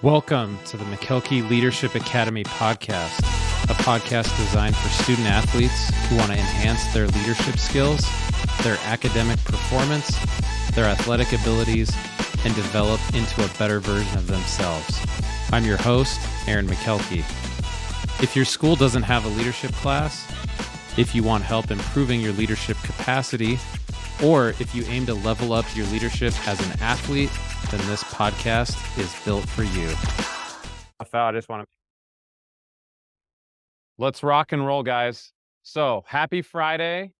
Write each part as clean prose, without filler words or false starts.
Welcome to the Makelky Leadership Academy podcast, a podcast designed for student athletes who want to enhance their leadership skills, their academic performance, their athletic abilities, and develop into a better version of themselves. I'm your host, Aaron Makelky. If your school doesn't have a leadership class, if you want help improving your leadership capacity, or if you aim to level up your leadership as an athlete, then this podcast is built for you. Let's rock and roll, guys. So, happy Friday.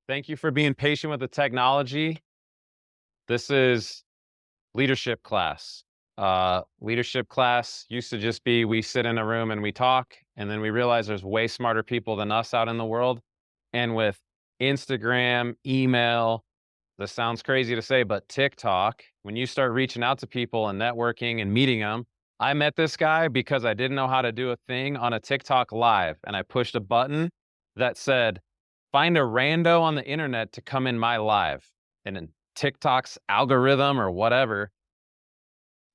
Thank you for being patient with the technology. This is leadership class. Leadership class used to just be we sit in a room and we talk, and then we realize there's way smarter people than us out in the world. And with Instagram, email, this sounds crazy to say, but TikTok, when you start reaching out to people and networking and meeting them, I met this guy because I didn't know how to do a thing on a TikTok live. And I pushed a button that said, find a rando on the internet to come in my live. And then TikTok's algorithm or whatever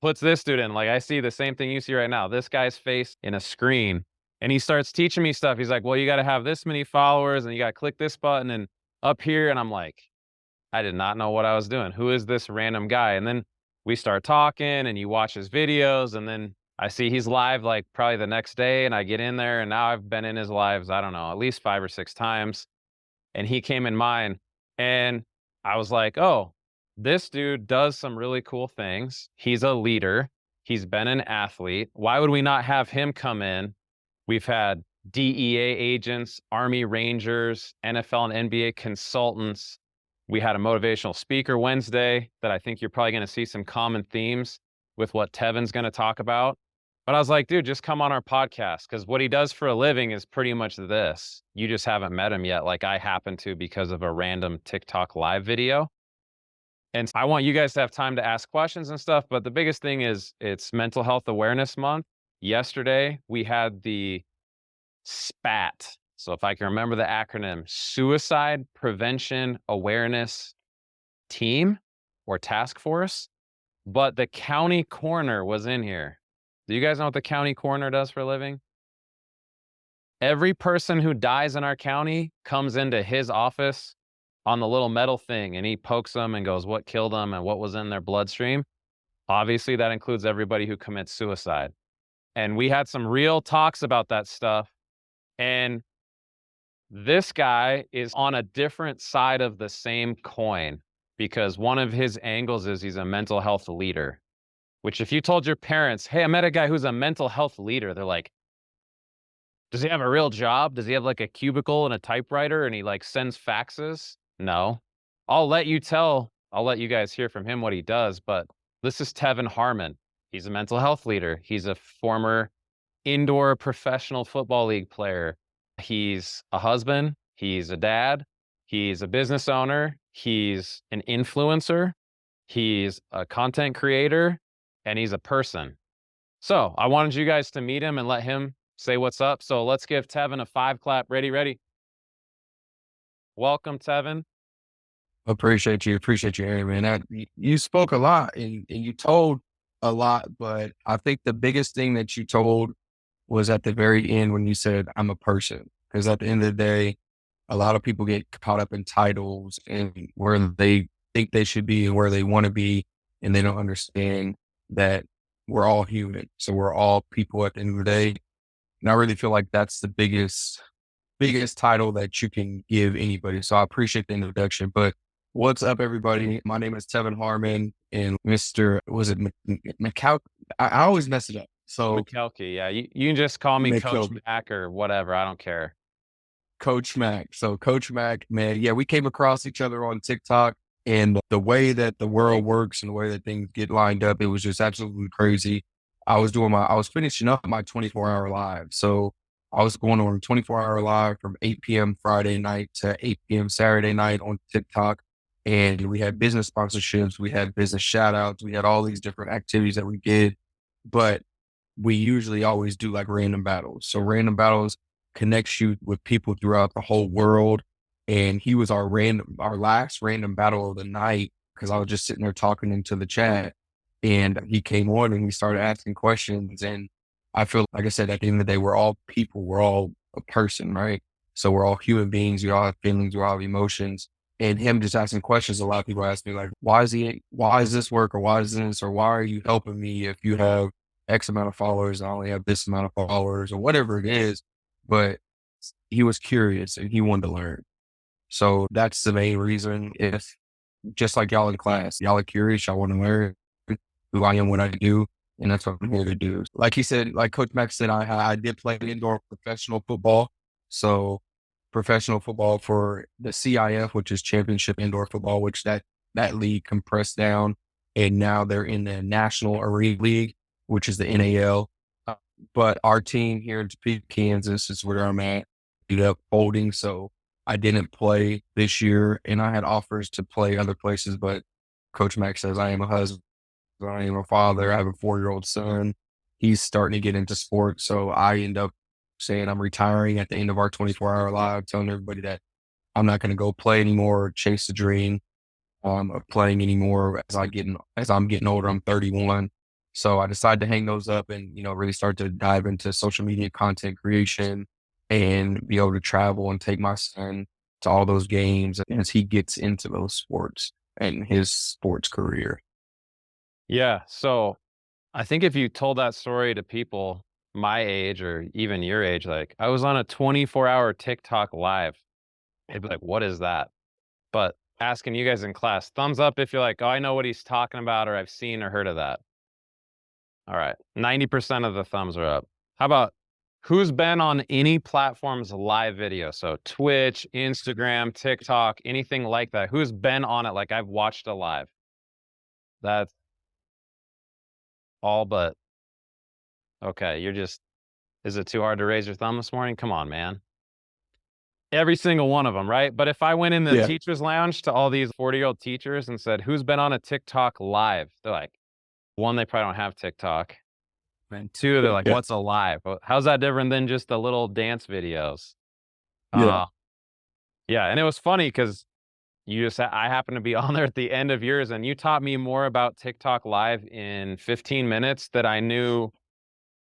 puts this dude in. Like, I see the same thing you see right now, this guy's face in a screen. And he starts teaching me stuff. He's like, well, you got to have this many followers and you got to click this button and up here. And I'm like, I did not know what I was doing. Who is this random guy? And then we start talking and you watch his videos, and then I see he's live like probably the next day, and I get in there, and now I've been in his lives, I don't know, at least 5 or 6 times. And he came in mine, and I was like, oh, this dude does some really cool things. He's a leader. He's been an athlete. Why would we not have him come in? We've had DEA agents, Army Rangers, NFL and NBA consultants. We had a motivational speaker Wednesday that I think you're probably going to see some common themes with what Tevyn's going to talk about. But I was like, dude, just come on our podcast, because what he does for a living is pretty much this. You just haven't met him yet, like I happen to because of a random TikTok live video. And I want you guys to have time to ask questions and stuff. But the biggest thing is it's Mental Health Awareness Month. Yesterday, we had the SPAT. So if I can remember the acronym, Suicide Prevention Awareness Team or Task Force, but the county coroner was in here. Do you guys know what the county coroner does for a living? Every person who dies in our county comes into his office on the little metal thing, and he pokes them and goes, what killed them and what was in their bloodstream? Obviously, that includes everybody who commits suicide. And we had some real talks about that stuff. And this guy is on a different side of the same coin, because one of his angles is he's a mental health leader, which if you told your parents, hey, I met a guy who's a mental health leader, they're like, does he have a real job? Does he have like a cubicle and a typewriter and he like sends faxes? No. I'll let you guys hear from him what he does, but this is Tevyn Harmon. He's a mental health leader. He's a former indoor professional football league player. He's a husband, he's a dad, he's a business owner, he's an influencer, he's a content creator, and he's a person. So I wanted you guys to meet him and let him say what's up. So let's give Tevyn a 5 clap. Ready. Welcome, Tevyn. Appreciate you, Aaron, man. You spoke a lot and you told a lot, but I think the biggest thing that you told was at the very end when you said, I'm a person. Because at the end of the day, a lot of people get caught up in titles and where they think they should be and where they want to be. And they don't understand that we're all human. So we're all people at the end of the day. And I really feel like that's the biggest title that you can give anybody. So I appreciate the introduction. But what's up, everybody? My name is Tevyn Harmon, and Makelky? I always mess it up. So Makelky, yeah. You can just call me Coach Mac or whatever. I don't care. Coach Mac. So Coach Mac, man, yeah, we came across each other on TikTok, and the way that the world works and the way that things get lined up, it was just absolutely crazy. I was finishing up my 24-hour live. So I was going on a 24-hour live from 8 p.m. Friday night to 8 p.m. Saturday night on TikTok. And we had business sponsorships, we had business shout outs, we had all these different activities that we did, but we usually always do like random battles. So random battles connects you with people throughout the whole world. And he was our last random battle of the night, because I was just sitting there talking into the chat. And he came on and we started asking questions. And I feel like I said, at the end of the day, we're all people, we're all a person, right? So we're all human beings, we all have feelings, we all have emotions. And him just asking questions, a lot of people ask me like, why is this work, or why is this, or why are you helping me if you have X amount of followers and I only have this amount of followers, or whatever it is. But he was curious and he wanted to learn. So that's the main reason. If just like y'all in class, y'all are curious, y'all want to learn who I am, what I do, and that's what I'm here to do. Like he said, like Coach Mack said, I did play indoor professional football. So professional football for the CIF, which is Championship Indoor Football, which that league compressed down, and now they're in the National Arena League, which is the NAL. Uh, But our team here in Topeka, Kansas, is where I'm at. Ended up folding, so I didn't play this year, and I had offers to play other places, but Coach Mack says I am a husband, I am a father. I have a 4-year-old son. He's starting to get into sports, so I end up saying I'm retiring at the end of our 24-hour live, telling everybody that I'm not going to go play anymore, or chase the dream of playing anymore as I'm getting older. I'm 31. So I decided to hang those up and, really start to dive into social media content creation and be able to travel and take my son to all those games as he gets into those sports and his sports career. Yeah. So I think if you told that story to people my age or even your age, like I was on a 24-hour TikTok live, they'd be like, what is that? But asking you guys in class, thumbs up if you're like, oh, I know what he's talking about, or I've seen or heard of that. All right. 90% of the thumbs are up. How about who's been on any platform's live video? So Twitch, Instagram, TikTok, anything like that. Who's been on it? Like I've watched a live. That's all but okay. Is it too hard to raise your thumb this morning? Come on, man. Every single one of them, right? But if I went in the Yeah. teacher's lounge to all these 40-year-old teachers and said, who's been on a TikTok live? They're like, one, they probably don't have TikTok. And two, they're like, Yeah. what's a live? How's that different than just the little dance videos? Yeah. Uh, yeah. And it was funny because I happened to be on there at the end of yours and you taught me more about TikTok live in 15 minutes that I knew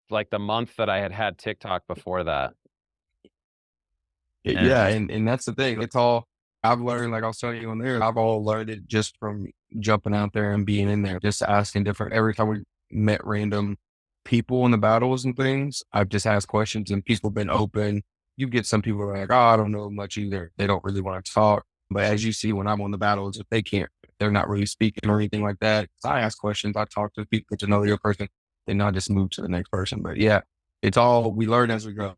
like the month that I had had TikTok before that. And Yeah, and that's the thing. It's all I've learned, like I was telling you on there, I've all learned it just from jumping out there and being in there, just asking different every time we met random people in the battles and things, I've just asked questions and people have been open. You get some people who are like, oh, I don't know much either. They don't really want to talk. But as you see when I'm on the battles, if they're not really speaking or anything like that. I ask questions, I talk to people to know the other person, then I just move to the next person. But yeah, it's all we learn as we go.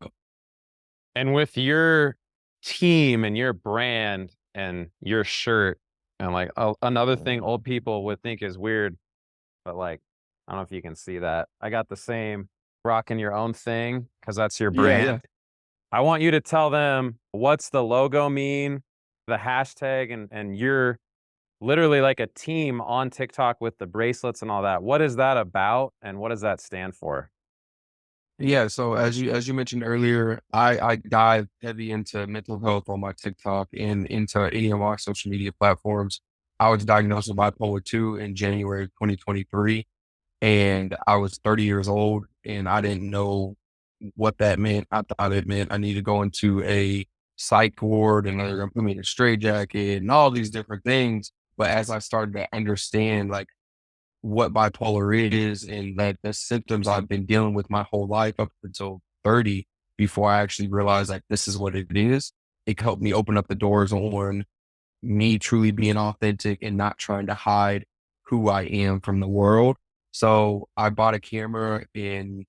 And with your team and your brand and your shirt, and like another thing old people would think is weird, but like, I don't know if you can see that. I got the same rocking your own thing because that's your Yeah, brand. yeah. I want you to tell them what's the logo mean, the hashtag, and you're literally like a team on TikTok with the bracelets and all that. What is that about and what does that stand for? Yeah, so as you mentioned earlier, I dive heavy into mental health on my TikTok and into any of my social media platforms. I was diagnosed with bipolar 2 in January of 2023, and I was 30 years old, and I didn't know what that meant. I thought it meant I need to go into a psych ward and they're gonna put me in a straitjacket and all these different things. But as I started to understand like what bipolar is and that the symptoms I've been dealing with my whole life up until 30 before I actually realized like this is what it is. It helped me open up the doors on me truly being authentic and not trying to hide who I am from the world. So I bought a camera in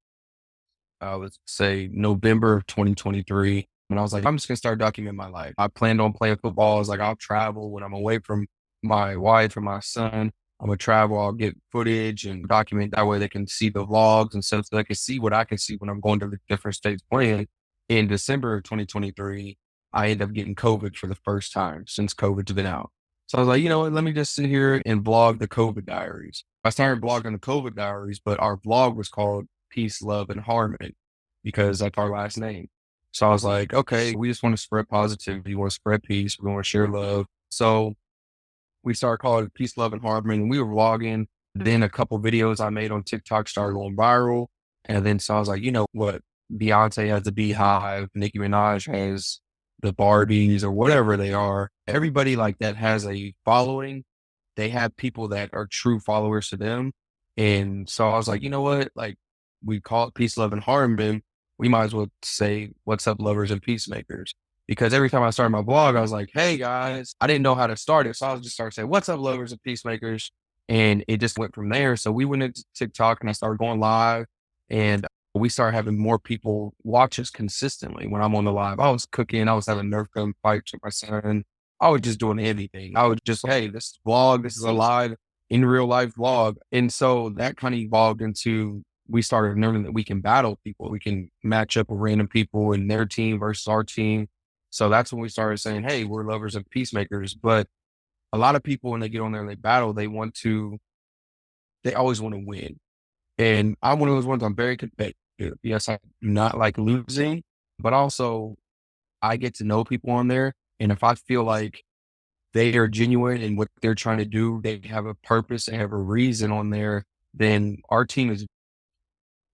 let's say November of 2023. And I was like, I'm just gonna start documenting my life. I planned on playing football. I was like, I'll travel when I'm away from my wife and my son. I'm gonna travel, I'll get footage and document that way they can see the vlogs and stuff so they can see what I can see when I'm going to the different states playing. In December of 2023, I ended up getting COVID for the first time since COVID's been out. So I was like, you know what, let me just sit here and vlog the COVID diaries. I started blogging the COVID diaries, but our vlog was called Peace, Love, and Harmony because that's our last name. So I was like, okay, we just want to spread positivity. We want to spread peace. We want to share love. So we started calling it Peace, Love, and Harmony. And we were vlogging. Then a couple videos I made on TikTok started going viral. And then so I was like, you know what? Beyonce has the Beehive, Nicki Minaj has the Barbies or whatever they are. Everybody like that has a following. They have people that are true followers to them. And so I was like, you know what? Like we call it peace, love, and harmony. We might as well say, what's up, lovers and peacemakers? Because every time I started my blog, I was like, hey guys, I didn't know how to start it. So I was just started saying, what's up, lovers and peacemakers? And it just went from there. So we went into TikTok and I started going live and we started having more people watch us consistently when I'm on the live. I was cooking, I was having Nerf gun fights with my son. I was just doing anything. I was just, hey, this vlog, this is a live in real life vlog. And so that kind of evolved into we started learning that we can battle people. We can match up with random people in their team versus our team. So that's when we started saying, hey, we're lovers and peacemakers. But a lot of people, when they get on there and they battle, they always want to win. And I'm one of those ones, I'm very competitive. Yes, I do not like losing, but also I get to know people on there. And if I feel like they are genuine in what they're trying to do, they have a purpose, they have a reason on there, then our team is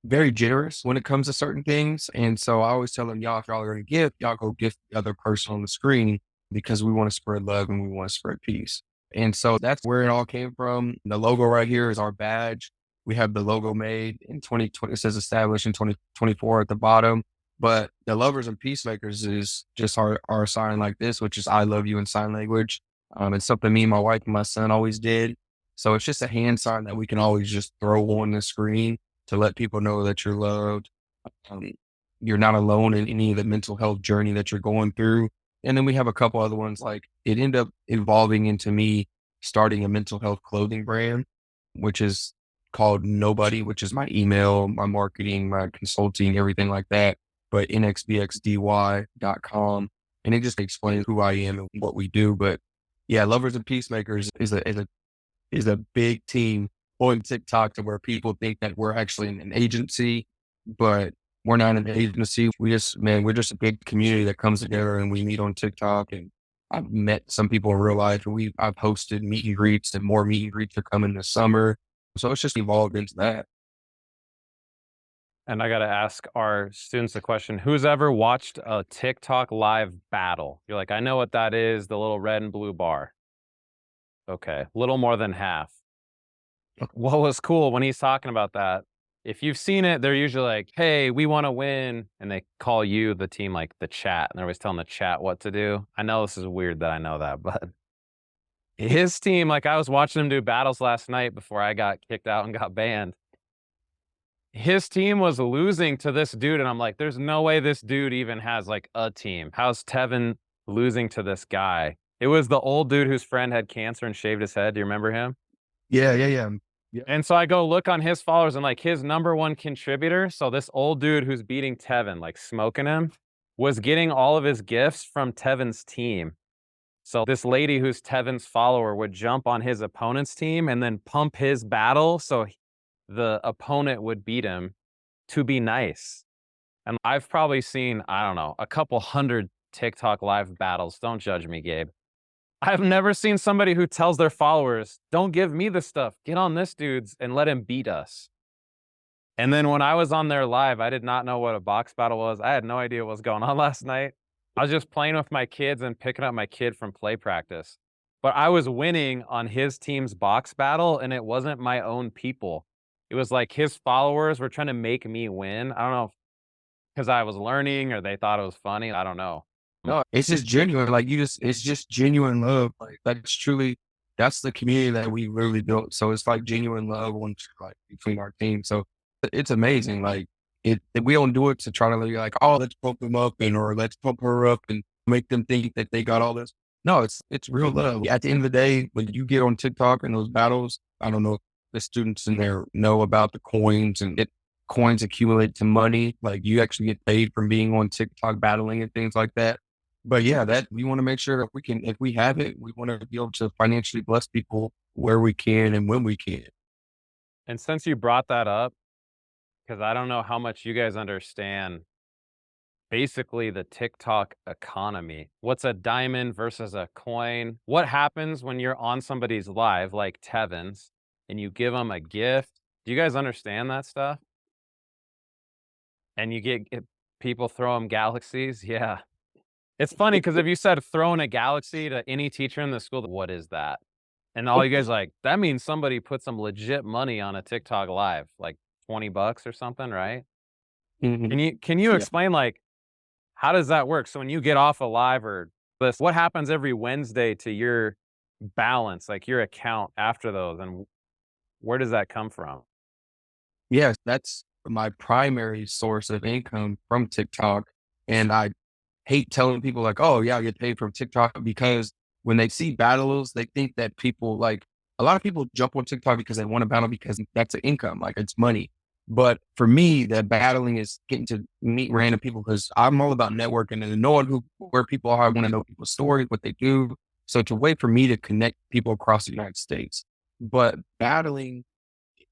very generous when it comes to certain things. And so I always tell them, y'all, if y'all are going to give, y'all go gift the other person on the screen because we want to spread love and we want to spread peace. And so that's where it all came from. The logo right here is our badge. We have the logo made in 2020. It says established in 2024 at the bottom. But the lovers and peacemakers is just our sign like this, which is I love you in sign language. It's something me, my wife, and my son always did. So it's just a hand sign that we can always just throw on the screen to let people know that you're loved. Um, you're not alone in any of the mental health journey that you're going through. And then we have a couple other ones like it ended up evolving into me starting a mental health clothing brand, which is called Nobody, which is my email, my marketing, my consulting, everything like that. But nxbxdy.com. And it just explains who I am and what we do. But yeah, Lovers and Peacemakers is a big team on TikTok to where people think that we're actually an agency, but we're not an agency. We're just a big community that comes together and we meet on TikTok. And I've met some people in real life and I've hosted meet and greets and more meet and greets are coming this summer. So it's just evolved into that. And I got to ask our students the question, who's ever watched a TikTok live battle? You're like, I know what that is, the little red and blue bar. Okay, little more than half. What was cool when he's talking about that, if you've seen it, they're usually like, hey, we want to win. And they call you, the team, like the chat. And they're always telling the chat what to do. I know this is weird that I know that, but his team, like I was watching him do battles last night before I got kicked out and got banned. His team was losing to this dude. And I'm like, there's no way this dude even has like a team. How's Tevyn losing to this guy? It was the old dude whose friend had cancer and shaved his head. Do you remember him? Yeah, yeah, yeah. Yeah. And so I go look on his followers and like his number one contributor. So this old dude who's beating Tevyn, like smoking him, was getting all of his gifts from Tevyn's team. So this lady who's Tevyn's follower would jump on his opponent's team and then pump his battle so the opponent would beat him to be nice. And I've probably seen, I don't know, a couple hundred TikTok live battles. Don't judge me, Gabe. I've never seen somebody who tells their followers, don't give me the stuff. Get on this dude's and let him beat us. And then when I was on there live, I did not know what a box battle was. I had no idea what was going on last night. I was just playing with my kids and picking up my kid from play practice. But I was winning on his team's box battle, and it wasn't my own people. It was like his followers were trying to make me win. I don't know, because I was learning or they thought it was funny. I don't know. No, it's just genuine. Like it's just genuine love. Like that's the community that we really built. So it's like genuine love like between our team. So it's amazing. Like we don't do it to try to be like, oh, let's pump them up or let's pump her up and make them think that they got all this. No, it's real love. At the end of the day, when you get on TikTok and those battles, I don't know if the students in there know about the coins and coins accumulate to money. Like you actually get paid from being on TikTok battling and things like that. But yeah, that we want to make sure that if we have it, we want to be able to financially bless people where we can and when we can. And since you brought that up, because I don't know how much you guys understand basically the TikTok economy. What's a diamond versus a coin? What happens when you're on somebody's live, like Tevyn's, and you give them a gift. Do you guys understand that stuff? And you get people throw them galaxies? Yeah. It's funny because if you said throwing a galaxy to any teacher in the school, what is that? And all you guys are like, that means somebody put some legit money on a TikTok live, like 20 bucks or something, right? Mhm. Can you Yeah. explain like how does that work? So when you get off a live or this, what happens every Wednesday to your balance, like your account after those, and where does that come from? Yes, that's my primary source of income from TikTok. And I hate telling people like, "Oh, yeah, I get paid from TikTok," because when they see battles, they think that people like a lot of people jump on TikTok because they want to battle because that's an income, like it's money. But for me, that battling is getting to meet random people because I'm all about networking and knowing where people are. I want to know people's stories, what they do. So it's a way for me to connect people across the United States. But battling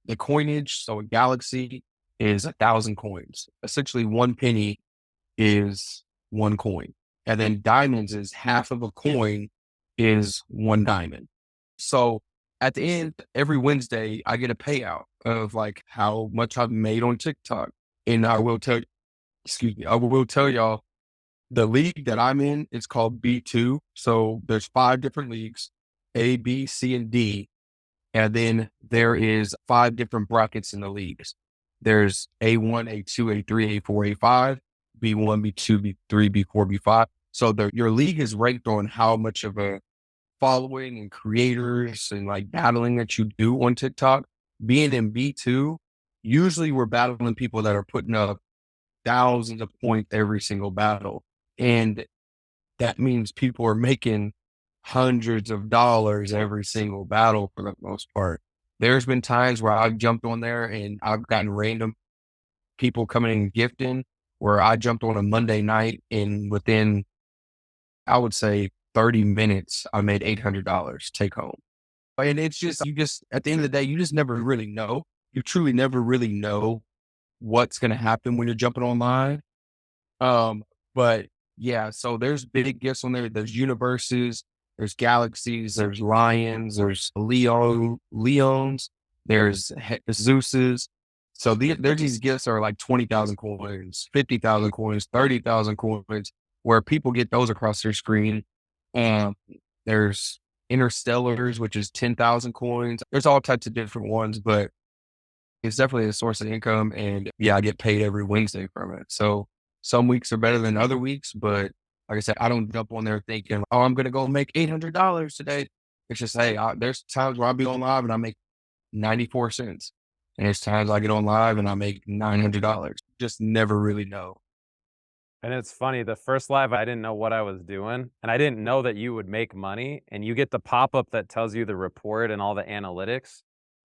the coinage, so a galaxy is 1,000 coins. Essentially, one penny is one coin. And then diamonds is half of a coin is one diamond. So at the end, every Wednesday, I get a payout of like how much I've made on TikTok. And I will tell, excuse me, I will tell y'all the league that I'm in, it's called B2. So there's 5 different leagues, A, B, C, and D. And then there is 5 different brackets in the leagues. There's A1, A2, A3, A4, A5, B1, B2, B3, B4, B5. So your league is ranked on how much of a following and creators and like battling that you do on TikTok. Being in B2, usually we're battling people that are putting up thousands of points every single battle. And that means people are making hundreds of dollars every single battle for the most part. There's been times where I've jumped on there and I've gotten random people coming in gifting where I jumped on a Monday night and within, I would say 30 minutes, I made $800 take home. And it's just, you just, at the end of the day, you just never really know. You truly never really know what's going to happen when you're jumping online. But yeah, so there's big gifts on there. There's universes, there's galaxies, there's lions, there's leons, there's Zeus's. So there's these gifts are like 20,000 coins, 50,000 coins, 30,000 coins, where people get those across their screen. Um, there's interstellars, which is 10,000 coins. There's all types of different ones, but it's definitely a source of income. And yeah, I get paid every Wednesday from it. So some weeks are better than other weeks, but like I said, I don't jump on there thinking, oh, I'm going to go make $800 today. It's just, hey, there's times where I'll be on live and I make 94 cents. And there's times I get on live and I make $900. Just never really know. And it's funny, the first live, I didn't know what I was doing, and I didn't know that you would make money, and you get the pop-up that tells you the report and all the analytics,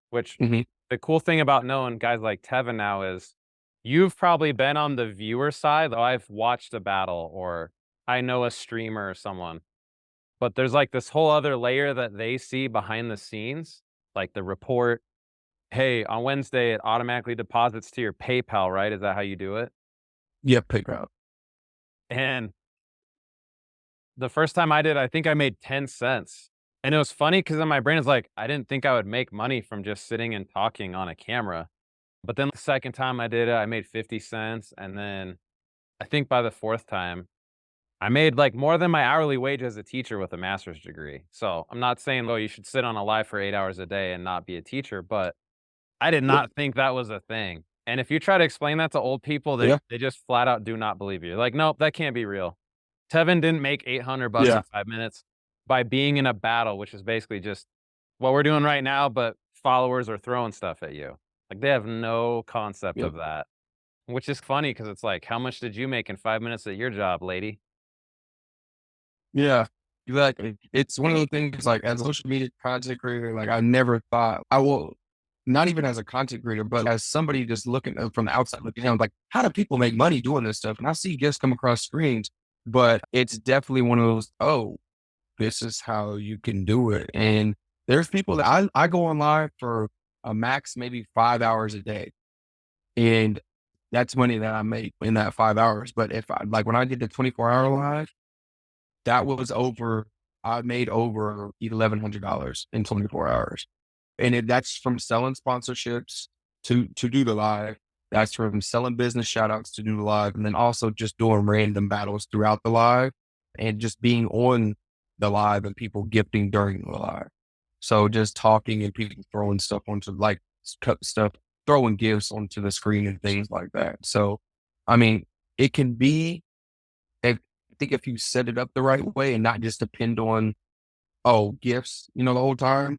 which Hmm. the cool thing about knowing guys like Tevin now is you've probably been on the viewer side, though I've watched a battle or I know a streamer or someone, but there's like this whole other layer that they see behind the scenes, like the report. Hey, on Wednesday, it automatically deposits to your PayPal, right? Is that how you do it? Yeah, PayPal. And the first time I did, I think I made 10 cents. And it was funny because in my brain, it's like, I didn't think I would make money from just sitting and talking on a camera. But then the second time I did it, I made 50 cents. And then I think by the fourth time, I made like more than my hourly wage as a teacher with a master's degree. So I'm not saying, oh, you should sit on a live for 8 hours a day and not be a teacher, but I did not think that was a thing. And if you try to explain that to old people, Yeah. they just flat out do not believe you. Like, nope, that can't be real. Tevin didn't make 800 bucks Yeah. in 5 minutes by being in a battle, which is basically just what we're doing right now, but followers are throwing stuff at you. Like, they have no concept Yeah. of that, which is funny because it's like, how much did you make in 5 minutes at your job, lady? Yeah. Exactly. It's one of those things like as a social media content creator, like I never thought I will not even as a content creator, but as somebody just looking from the outside looking in, like, how do people make money doing this stuff? And I see gifts come across screens, but it's definitely one of those, oh, this is how you can do it. And there's people that I go on live for a max, maybe 5 hours a day. And that's money that I make in that 5 hours. But if I like when I did the 24-hour live, that was over, I made over $1,100 in 24 hours. That's from selling sponsorships to do the live. That's from selling business shout outs to do the live. And then also just doing random battles throughout the live and just being on the live and people gifting during the live. So just talking and people throwing stuff onto like cut stuff, throwing gifts onto the screen and things like that. So, I mean, it can be, I think if you set it up the right way and not just depend on, oh, gifts, the whole time,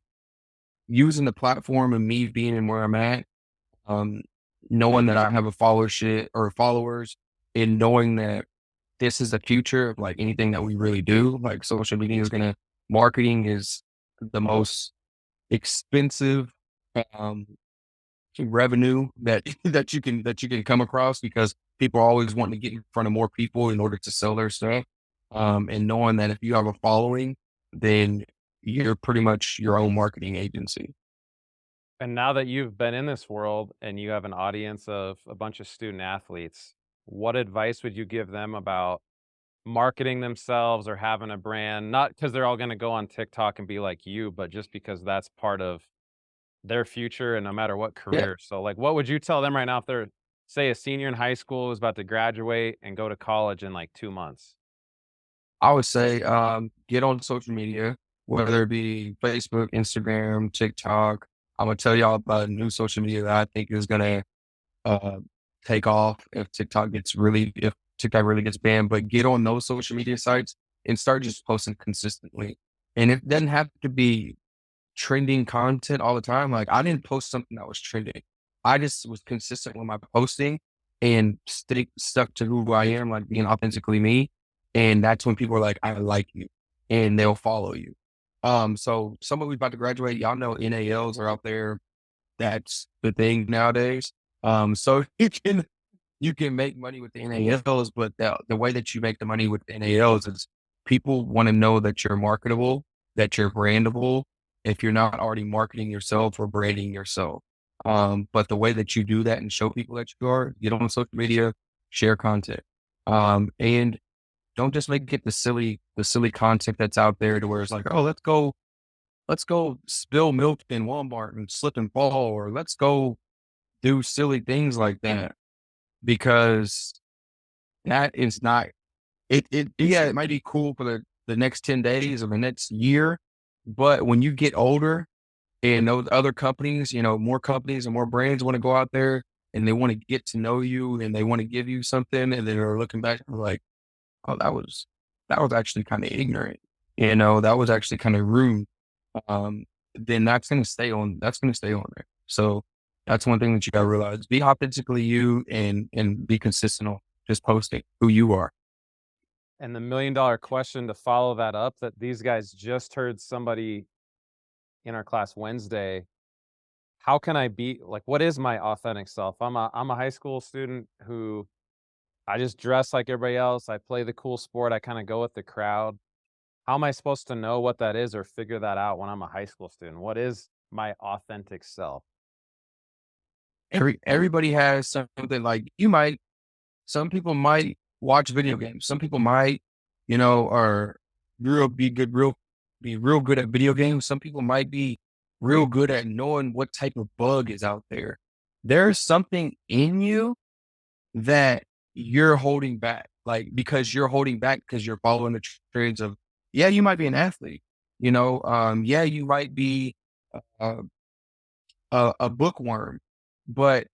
using the platform and me being in where I'm at, um, knowing that I have a followership or followers and knowing that this is the future of like anything that we really do, like social media is marketing is the most expensive, um, revenue that that you can come across because people are always wanting to get in front of more people in order to sell their stuff. And knowing that if you have a following, then you're pretty much your own marketing agency. And now that you've been in this world and you have an audience of a bunch of student athletes, what advice would you give them about marketing themselves or having a brand? Not because they're all gonna go on TikTok and be like you, but just because that's part of their future and no matter what Yeah, career. So, like, what would you tell them right now if they're, say, a senior in high school who's about to graduate and go to college in, like, 2 months? I would say get on social media, whether it be Facebook, Instagram, TikTok. I'm gonna tell y'all about a new social media that I think is gonna uh, take off if TikTok really gets banned. But get on those social media sites and start just posting consistently. And it doesn't have to be trending content all the time. Like I didn't post something that was trending. I just was consistent with my posting and stuck to who I am, like being authentically me. And that's when people are like, I like you and they'll follow you. So someone who's about to graduate, y'all know NALs are out there. That's the thing nowadays. So you can make money with the NALs, but the way that you make the money with the NALs is people want to know that you're marketable, that you're brandable, if you're not already marketing yourself or branding yourself. But the way that you do that and show people that you are, get on social media, share content. And don't just make it the silly content that's out there to where it's like, oh, let's go spill milk in Walmart and slip and fall, or let's go do silly things like that because that is not yeah, it might be cool for the next 10 days or the next year, but when you get older and those other companies, more companies and more brands want to go out there and they want to get to know you and they want to give you something and they're looking back and like, oh, that was actually kind of ignorant. That was actually kind of rude. Um, then that's gonna stay on there. So that's one thing that you gotta realize. Be authentically you and be consistent on just posting who you are. And the $1,000,000 question to follow that up, that these guys just heard somebody in our class Wednesday, how can I be like, what is my authentic self? I'm a high school student who I just dress like everybody else. I play the cool sport. I kinda go with the crowd. How am I supposed to know what that is or figure that out when I'm a high school student? What is my authentic self? Everybody has something like some people might watch video games. Some people might, are be real good at video games. Some people might be real good at knowing what type of bug is out there. There's something in you that you're holding back, like because you're holding back because you're following the trends of, yeah, you might be an athlete, yeah, you might be a, a bookworm, but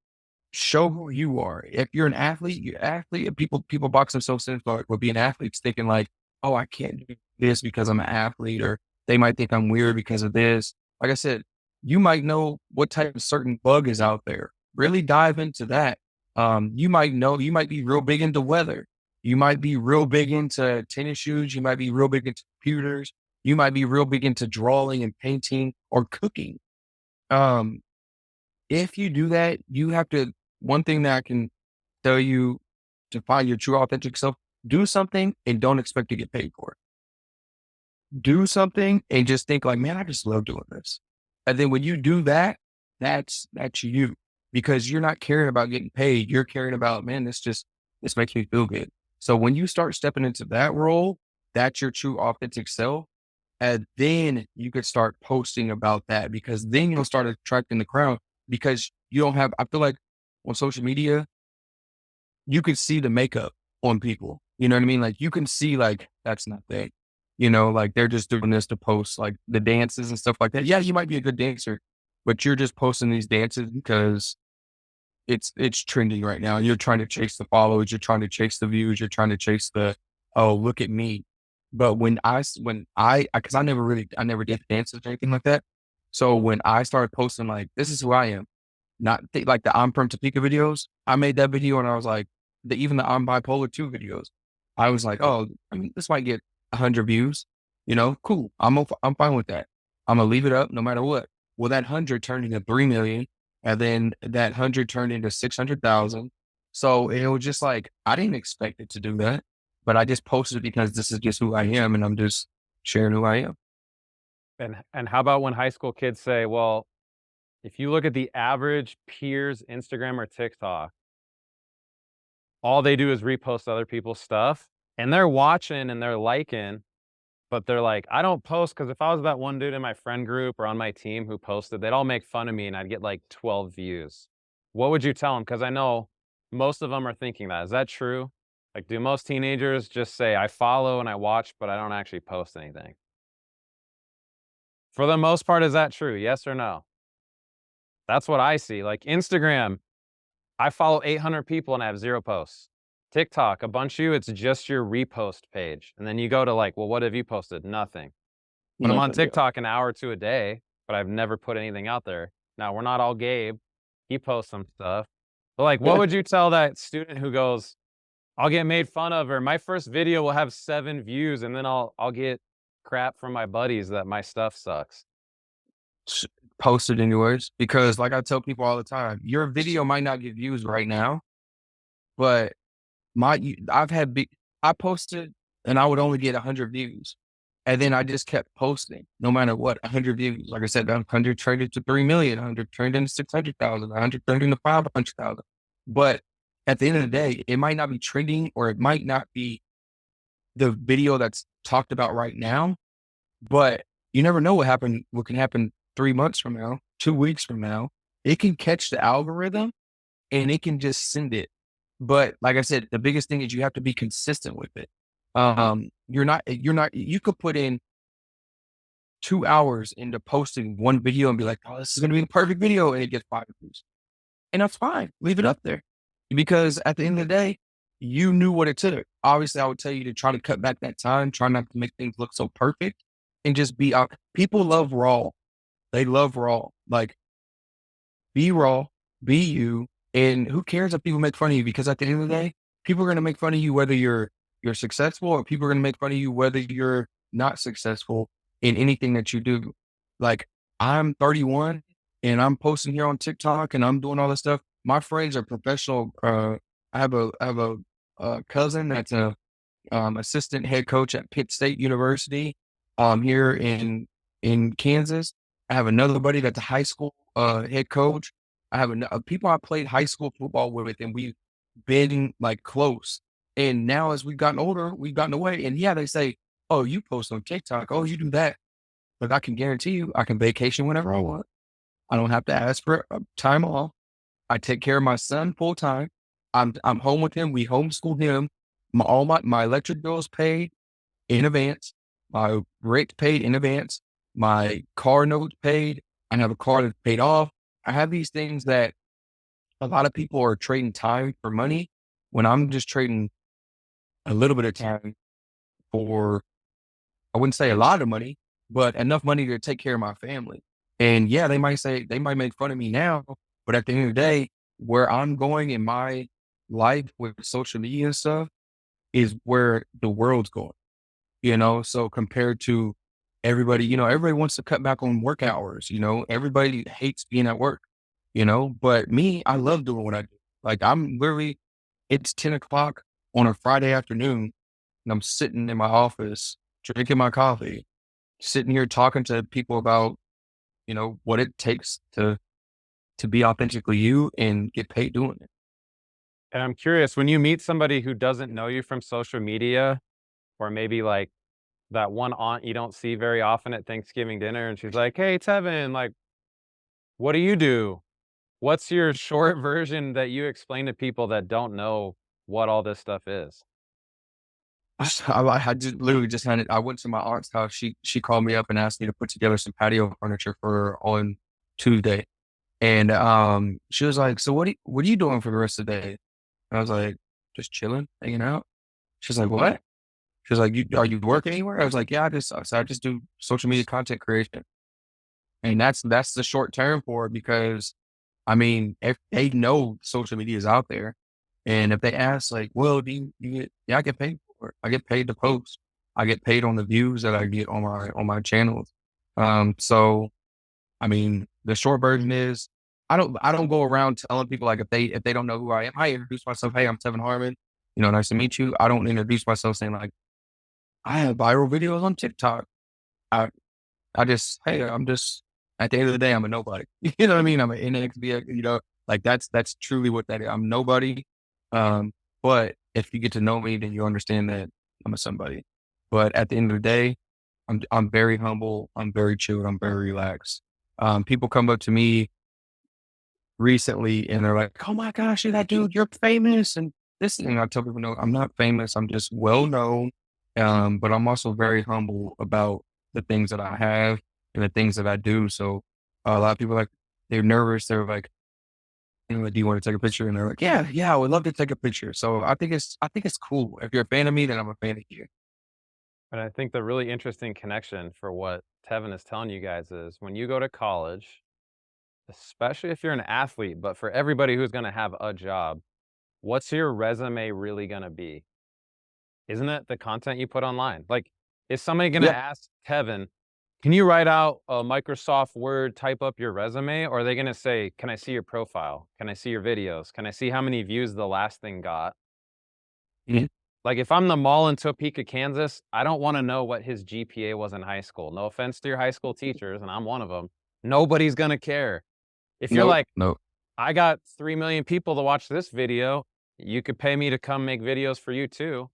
show who you are. If you're an athlete, you're an athlete. And people box themselves in for being athletes, thinking like, oh, I can't do this because I'm an athlete, or they might think I'm weird because of this. Like I said, you might know what type of certain bug is out there. Really dive into that. You might be real big into weather. You might be real big into tennis shoes. You might be real big into computers. You might be real big into drawing and painting or cooking. Um, if you do that, you have to, one thing that I can tell you to find your true authentic self, do something and don't expect to get paid for it. Do something and just think like, man, I just love doing this. And then when you do that, that's you because you're not caring about getting paid. You're caring about, man, this makes me feel good. So when you start stepping into that role, that's your true authentic self. And then you could start posting about that because then you'll start attracting the crowd because you don't have, I feel like on social media, you can see the makeup on people. You know what I mean? Like you can see like that's not they. You know, like they're just doing this to post like the dances and stuff like that. Yeah, you might be a good dancer, but you're just posting these dances because it's trending right now. You're trying to chase the followers, you're trying to chase the views, you're trying to chase the oh look at me. But because I never did dances or anything like that. So when I started posting like this is who I am, not like the I'm from Topeka videos. I made that video and I was like, even the I'm bipolar 2 videos. I was like, oh, I mean, this might get 100 views. You know, cool. I'm fine with that. I'm gonna leave it up no matter what. Well, that 100 turned into 3 million, and then that 100 turned into 600,000. So it was just like I didn't expect it to do that, but I just posted it because this is just who I am, and I'm just sharing who I am. And how about when high school kids say, well, if you look at the average peer's Instagram or TikTok, all they do is repost other people's stuff and they're watching and they're liking, but they're like, I don't post because if I was that one dude in my friend group or on my team who posted, they'd all make fun of me and I'd get like 12 views. What would you tell them? Because I know most of them are thinking that. Is that true? Like, do most teenagers just say, I follow and I watch, but I don't actually post anything? For the most part, is that true? Yes or no? That's what I see. Like Instagram, I follow 800 people and I have 0 posts. TikTok, a bunch of you, it's just your repost page. And then you go to like, well, what have you posted? Nothing. But I'm on Nothing. Yeah. TikTok an hour or 2 a day, but I've never put anything out there. Now, we're not all Gabe. He posts some stuff. But like, what would you tell that student who goes, I'll get made fun of, or my first video will have 7 views, and then I'll get crap from my buddies that my stuff sucks. Post it anyways, because like I tell people all the time, your video might not get views right now, but I've had I posted and I would only get 100 views. And then I just kept posting no matter what, 100 views. Like I said, that 100 turned into 3 million, 100 turned into 600,000, 100 turned into 500,000. But at the end of the day, it might not be trending or it might not be the video that's talked about right now, but you never know what can happen 3 months from now, 2 weeks from now. It can catch the algorithm and it can just send it. But like I said, the biggest thing is you have to be consistent with it. You could put in 2 hours into posting one video and be like, oh, this is going to be the perfect video. And it gets 5 views. And that's fine. Leave it up there because at the end of the day, you knew what it took. Obviously, I would tell you to try to cut back that time, try not to make things look so perfect and just be out. People love raw. They love raw. Like be raw, be you, and who cares if people make fun of you? Because at the end of the day, people are going to make fun of you whether you're successful, or people are going to make fun of you whether you're not successful in anything that you do. Like I'm 31 and I'm posting here on TikTok and I'm doing all this stuff. My friends are professional. I have a cousin that's a assistant head coach at Pitt State University here in Kansas. I have another buddy that's a high school head coach. I have people I played high school football with, and we've been like close. And now, as we've gotten older, we've gotten away. And yeah, they say, "Oh, you post on TikTok. Oh, you do that." But I can guarantee you, I can vacation whenever I want. I don't have to ask for time off. I take care of my son full time. I'm home with him. We homeschool him. My electric bills paid in advance. My rent paid in advance. My car note paid. I have a car that's paid off. I have these things that a lot of people are trading time for money when I'm just trading a little bit of time for, I wouldn't say a lot of money, but enough money to take care of my family. And yeah, they might make fun of me now, but at the end of the day, where I'm going in my life with social media and stuff is where the world's going. So compared to everybody, everybody wants to cut back on work hours, everybody hates being at work, but me, I love doing what I do. Like it's 10 o'clock on a Friday afternoon and I'm sitting in my office, drinking my coffee, sitting here talking to people about, what it takes to be authentically you and get paid doing it. And I'm curious, when you meet somebody who doesn't know you from social media, or maybe like that one aunt you don't see very often at Thanksgiving dinner, and she's like, "Hey, Tevin, like, what do you do? What's your short version that you explain to people that don't know what all this stuff is?" I just literally just had it. I went to my aunt's house. She called me up and asked me to put together some patio furniture for her on Tuesday. And she was like, "So what are you doing for the rest of the day?" And I was like, "Just chilling, hanging out." She's like, "What?" She's like, "You are you working anywhere?" I was like, "Yeah, I just do social media content creation." And that's the short term for it because I mean, if they know social media is out there, and if they ask like, "Well, do you get?" Yeah, I get paid for it. I get paid to post. I get paid on the views that I get on my channels. So I mean, the short version is I don't go around telling people like if they don't know who I am, I introduce myself. Hey, I'm Tevyn Harmon. You know, nice to meet you. I don't introduce myself saying like I have viral videos on TikTok. I I just, hey, I'm just at the end of the day, I'm a nobody. You know what I mean? I'm an NXB, you know, like that's truly what that is. I'm nobody. Um, but if you get to know me, then you understand that I'm a somebody. But at the end of the day, I'm very humble. I'm very chilled. I'm very relaxed. People come up to me recently and they're like, "Oh my gosh, you're that dude, you're famous." And this thing, I tell people, no, I'm not famous. I'm just well known. But I'm also very humble about the things that I have and the things that I do. So a lot of people like, they're nervous. They're like, you know, "Do you want to take a picture?" And they're like, "Yeah, yeah, I would love to take a picture." So I think it's cool. If you're a fan of me, then I'm a fan of you. And I think the really interesting connection for what Tevin is telling you guys is when you go to college, especially if you're an athlete, but for everybody who's gonna have a job, what's your resume really gonna be? Isn't it the content you put online? Like, is somebody gonna Yeah. ask Tevin, "Can you write out a Microsoft Word, type up your resume?" Or are they gonna say, "Can I see your profile? Can I see your videos? Can I see how many views the last thing got?" Mhm. Like, if I'm the mall in Topeka, Kansas, I don't wanna know what his GPA was in high school. No offense to your high school teachers, and I'm one of them. Nobody's gonna care. If you're Nope. like, Nope. "I got 3,000,000 people to watch this video, you could pay me to come make videos for you too."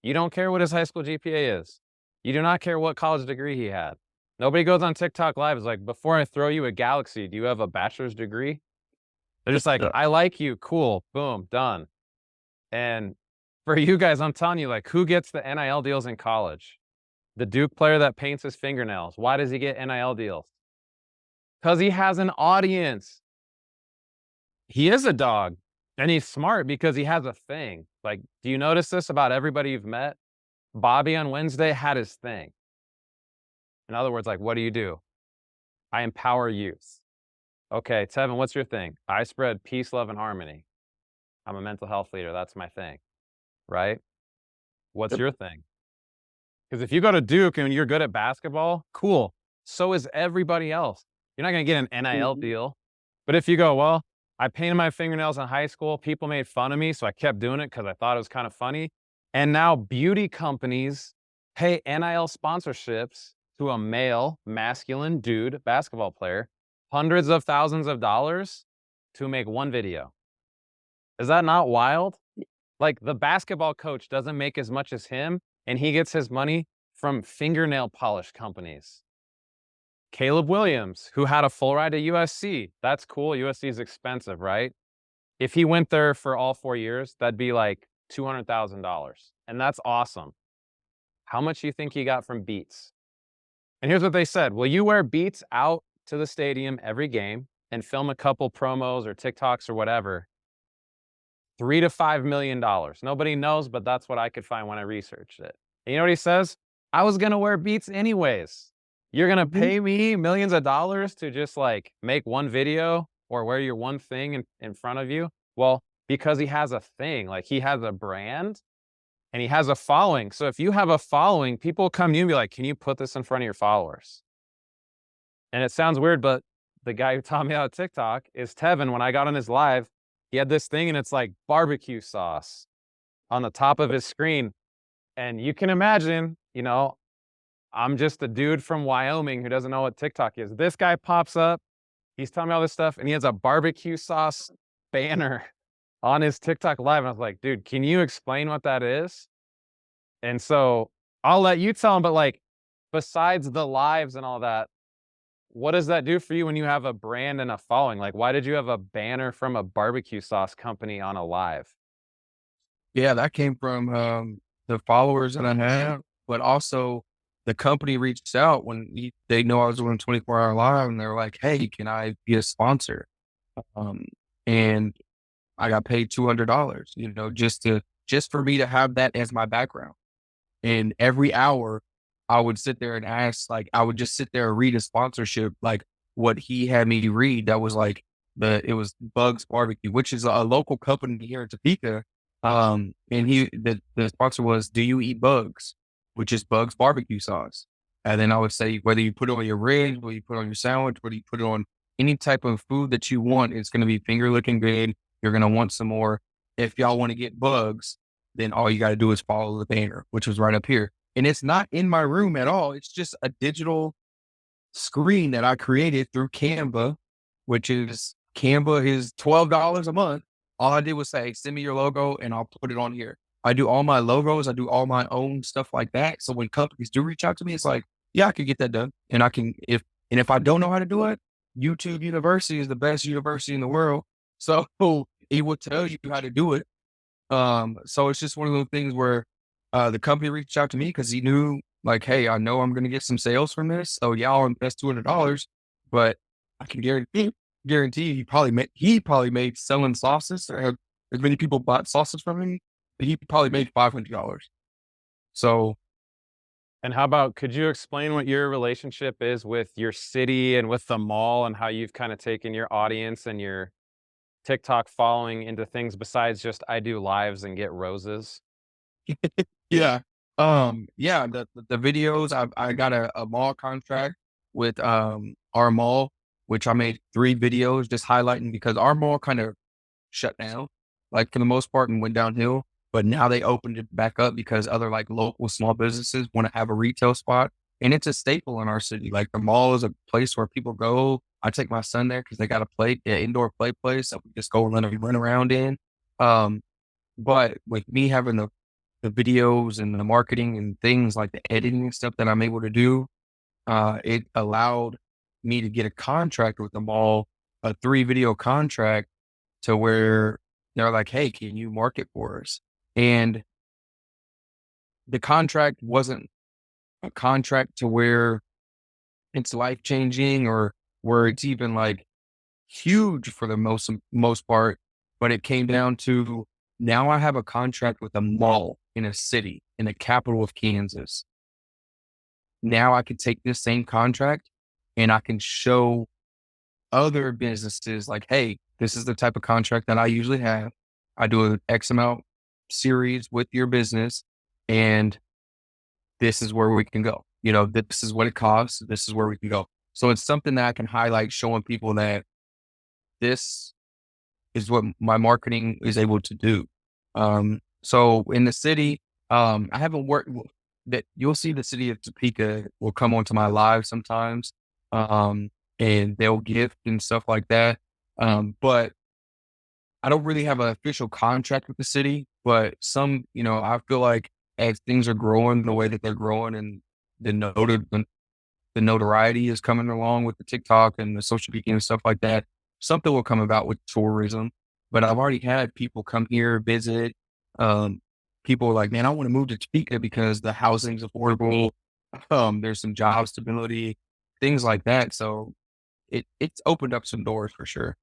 You don't care what his high school GPA is. You do not care what college degree he had. Nobody goes on TikTok live is like, "Before I throw you a galaxy, do you have a bachelor's degree?" They're just like, Yeah. "I like you, cool, boom, done." And for you guys, I'm telling you, like, who gets the NIL deals in college? The Duke player that paints his fingernails. Why does he get NIL deals? Because he has an audience. He is a dog, and he's smart because he has a thing. Like, do you notice this about everybody you've met? Bobby on Wednesday had his thing. In other words, like, what do you do? I empower youth. Okay, Tevin, what's your thing? I spread peace, love, and harmony. I'm a mental health leader. That's my thing, right? What's Yep. your thing? Because if you go to Duke and you're good at basketball, cool. So is everybody else. You're not going to get an NIL Mhm. deal. But if you go, well, I painted my fingernails in high school. People made fun of me. So I kept doing it because I thought it was kind of funny. And now beauty companies pay NIL sponsorships to a male, masculine dude basketball player, hundreds of thousands of dollars to make one video. Is that not wild? Like, the basketball coach doesn't make as much as him, and he gets his money from fingernail polish companies. Caleb Williams, who had a full ride to USC. That's cool. USC is expensive, right? If he went there for all 4 years, that'd be like $200,000, and that's awesome. How much do you think he got from Beats? And here's what they said: "Will you wear Beats out to the stadium every game and film a couple promos or TikToks or whatever?" 3 to $5 million. Nobody knows, but that's what I could find when I researched it. And you know what he says? "I was gonna wear Beats anyways. You're gonna Mhm. pay me millions of dollars to just like make one video or wear your one thing in front of you?" Well, because he has a thing, like he has a brand and he has a following. So if you have a following, people come to you and be like, "Can you put this in front of your followers?" And it sounds weird, but the guy who taught me how to TikTok is Tevin. When I got on his live, he had this thing and it's like barbecue sauce on the top of his screen. And you can imagine, you know, I'm just a dude from Wyoming who doesn't know what TikTok is. This guy pops up, he's telling me all this stuff, and he has a barbecue sauce banner on his TikTok live. And I was like, dude, can you explain what that is? And so I'll let you tell them, but like, besides the lives and all that, what does that do for you when you have a brand and a following? Like, why did you have a banner from a barbecue sauce company on a live? Yeah, that came from, the followers that I have, but also the company reached out when they know I was doing a 24-hour live, and they were like, "Hey, can I be a sponsor?" Um, and I got paid $200, just for me to have that as my background. And every hour I would sit there and ask, like, I would just sit there and read a sponsorship, like what he had me read. That was like it was Bugs Barbecue, which is a local company here in Topeka. And the sponsor was, "Do you eat bugs?" Which is Bugs barbecue sauce. And then I would say, whether you put it on your ribs, whether you put it on your sandwich, whether you put it on any type of food that you want, it's going to be finger looking good. You're going to want some more. If y'all want to get bugs, then all you got to do is follow the banner, which was right up here. And it's not in my room at all. It's just a digital screen that I created through Canva is $12 a month. All I did was say, send me your logo and I'll put it on here. I do all my logos. I do all my own stuff like that. So when companies do reach out to me, it's like, yeah, I can get that done. And if I don't know how to do it, YouTube University is the best university in the world. So it will tell you how to do it. So it's just one of those things where the company reached out to me because he knew, like, hey, I know I'm gonna get some sales from this. So yeah, I'll invest $200, but I can guarantee you he probably made selling sauces, or as many people bought sauces from him, he probably made $500. So And how about, could you explain what your relationship is with your city and with the mall and how you've kind of taken your audience and your TikTok following into things besides just I do lives and get roses? yeah. Yeah, the videos, I got a mall contract with our mall, which I made 3 videos just highlighting because our mall kind of shut down, like, for the most part, and went downhill. But now they opened it back up because other, like, local small businesses want to have a retail spot. And it's a staple in our city. Like, the mall is a place where people go. I take my son there because they got indoor play place that we just go and let him run around in. Um, but with me having the videos and the marketing and things like the editing and stuff that I'm able to do, it allowed me to get a contract with the mall, a 3 video contract, to where they're like, "Hey, can you market for us?" And the contract wasn't a contract to where it's life changing or where it's even like huge for the most part, but it came down to, now I have a contract with a mall in a city in the capital of Kansas. Now I can take this same contract and I can show other businesses like, "Hey, this is the type of contract that I usually have. I do an X amount series with your business, and this is where we can go. This is what it costs. This is where we can go." So it's something that I can highlight, showing people that this is what my marketing is able to do. So in the city, I haven't worked that you'll see the city of Topeka will come onto my live sometimes, um, and they'll gift and stuff like that. But I don't really have an official contract with the city, but I feel like as things are growing the way that they're growing, and the the notoriety is coming along with the TikTok and the social media and stuff like that, something will come about with tourism. But I've already had people come here, visit. Um, People are like, "Man, I want to move to Topeka because the housing's affordable. There's some job stability, things like that." So it's opened up some doors for sure.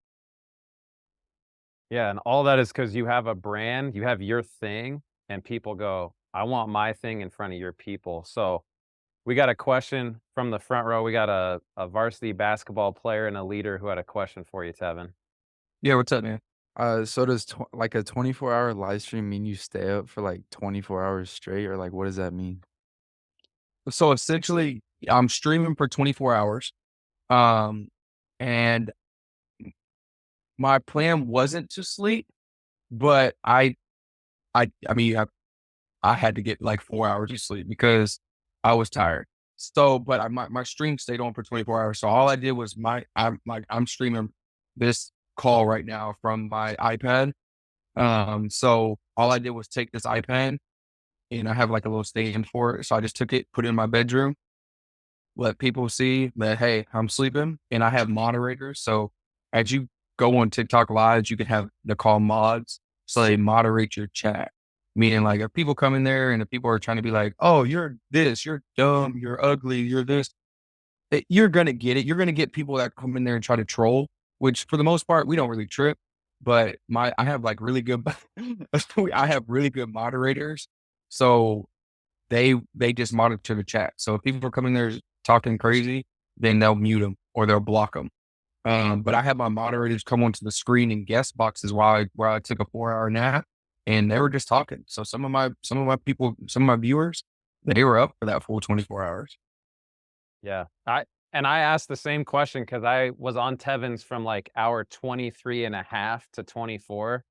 Yeah, and all that is because you have a brand, you have your thing, and people go, "I want my thing in front of your people." So, we got a question from the front row. We got a varsity basketball player and a leader who had a question for you, Tevin. Yeah, what's up, man? So does like a 24-hour live stream mean you stay up for like 24 hours straight, or like what does that mean? So essentially, I'm streaming for 24 hours. Um, and my plan wasn't to sleep, but I had to get like 4 hours of sleep because I was tired. So, but my stream stayed on for 24 hours. So all I did was I'm streaming this call right now from my iPad. So all I did was take this iPad and I have like a little stand for it. So I just took it, put it in my bedroom, let people see that, hey, I'm sleeping, and I have moderators. So as you go on TikTok lives, you can have, they're called mods. So they moderate your chat. Meaning like if people come in there and if people are trying to be like, oh, you're this, you're dumb, you're ugly, you're this, you're going to get it. You're going to get people that come in there and try to troll, which for the most part, we don't really trip. But I have like really good, I have really good moderators. So they just monitor the chat. So if people are coming there talking crazy, then they'll mute them or they'll block them. But I had my moderators come onto the screen and guest boxes while I took a 4-hour nap, and they were just talking. So some of my viewers, they were up for that full 24 hours. Yeah. I asked the same question because I was on Tevyn's from like hour 23 and a half to 24. And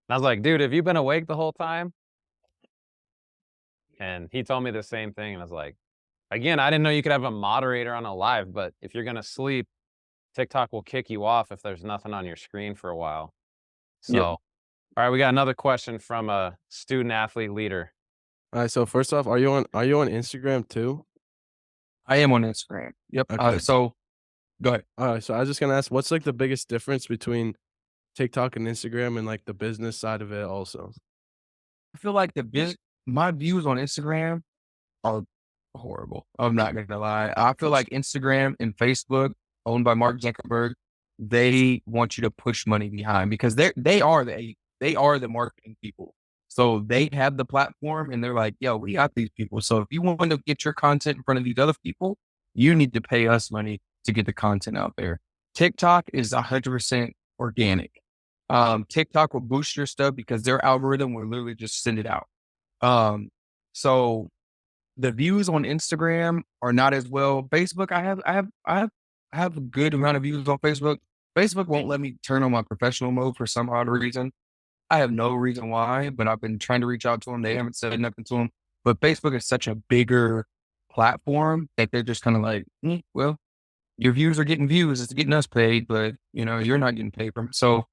I was like, dude, have you been awake the whole time? And he told me the same thing. And I was like, again, I didn't know you could have a moderator on a live, but if you're going to sleep, TikTok will kick you off if there's nothing on your screen for a while. So, Yep. all right, we got another question from a student athlete leader. All right, so first off, are you on Instagram too? I am on Instagram. Yep. Okay. So go ahead. All right, so I was just gonna ask, what's like the biggest difference between TikTok and Instagram and like the business side of it also? I feel like my views on Instagram are horrible. I'm not gonna lie. I feel like Instagram and Facebook, owned by Mark Zuckerberg, they want you to push money behind because they are the marketing people. So they have the platform and they're like, yo, we got these people. So if you want to get your content in front of these other people, you need to pay us money to get the content out there. TikTok is 100% organic. TikTok will boost your stuff because their algorithm will literally just send it out. So the views on Instagram are not as well. Facebook, I have a good amount of views on Facebook. Facebook won't let me turn on my professional mode for some odd reason. I have no reason why, but I've been trying to reach out to them. They haven't said nothing to them. But Facebook is such a bigger platform that they're just kind of like, well, your views are getting views. It's getting us paid, but you're not getting paid from it. So,